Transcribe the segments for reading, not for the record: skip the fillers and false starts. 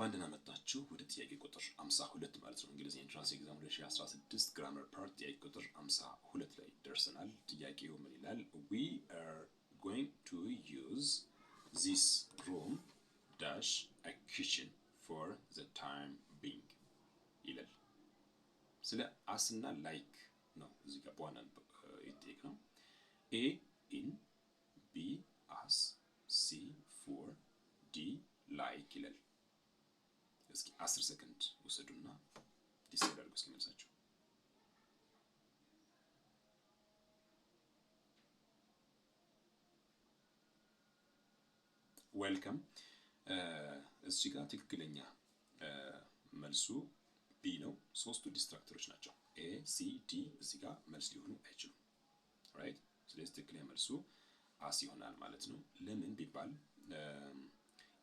እንኳን ደህና መጣችሁ ወደ ጥያቄ ቁጥር 52 ማለት ነው። እንግሊዝኛ ኢንትራንስ ኤግዛም 2016 ግራመር ፓርት ጥያቄ ቁጥር 52 ላይ ደርሰናል። ጥያቄው ምን ይላል? We are going to use this room dash a kitchen for the time being ይላል። ስለ አስና ላይክ ነው እዚህ ጋር በዋናን ይጠይቅ ነው። A in B as C for D like ይላል። እስኪ 10 ሰከንድ ወሰዱና ዲሳይድ አድርጉ እስኪ መልሳችሁ። ዌልካም እዚህ ጋር ትክክለኛ መልሱ ቢ ነው። ሶስቱ ዲስትራክተሮች ናቸው ኤ ሲ ዲ እዚህ ጋር መልስ ሊሆኑ አይችሉም። ራይት ስለዚህ ትክክለኛ መልሱ አስ ይሆናል ማለት ነው። ለምን ቢባል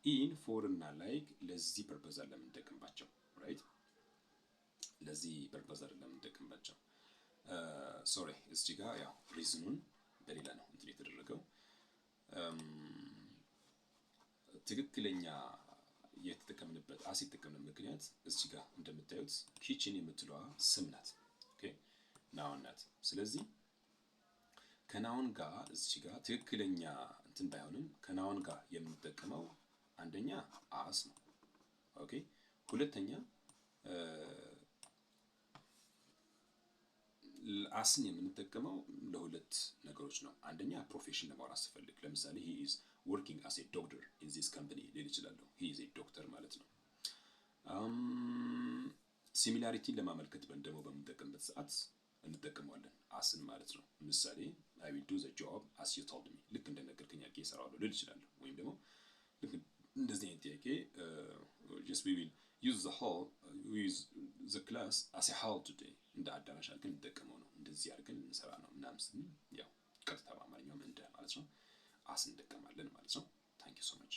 ኢን ፎር እና ላይክ ለዚህ ፐርፐዝ አለ የምንጠቀምባቸው ራይት ለዚህ ፐርፐዝ አለ የምንጠቀምባቸው ሶሪ እዚህ ጋር ያው ሪዝኑን በሌላ ነው እንትን የተደረገው ትክክለኛ የተጠቀምንበት አስ የተጠቀምንበት ምክንያት እዚህ ጋር እንደምታዩት ኪችን የምትለዋ ስም ናት ኦኬ ናውን ናት ስለዚህ ከናውን ጋር እዚህ ጋር ትክክለኛ እንትን ባይሆንም ከናውን ጋር የምንጠቀመው አንደኛ አስ ነው ኦኬ ሁለተኛ አስን የምንጠቀመው ለሁለት ነገሮች ነው አንደኛ ፕሮፌሽን ለማውራት ስፈልግ ለምሳሌ he is working as a doctor in this company ሊል ይችላል he is a doctor ማለት ነው ሲሚላሪቲ ለማመልከት ደግሞ በምንጠቀምበት ሰዓት እንጠቀመዋለን አስን ማለት ነው ምሳሌ I will do the job as you told me ልክ እንደነገርከኝ አድርጌ እሰራዋለሁ ሊል ይችላል ወይም ደግሞ ልክ እንደዚህ አይነት ጥያቄ just we will use the whole we use the class as a whole today እንደ አዳራሽ አድርገን እንጠቀመው ነው እንደዚህ አድርገን እንሰራ ነው ምናምን ያው ቀጥታ በአማርኛው እንደ ማለት ነው አስ እንጠቀማለን ማለት ነው Thank you so much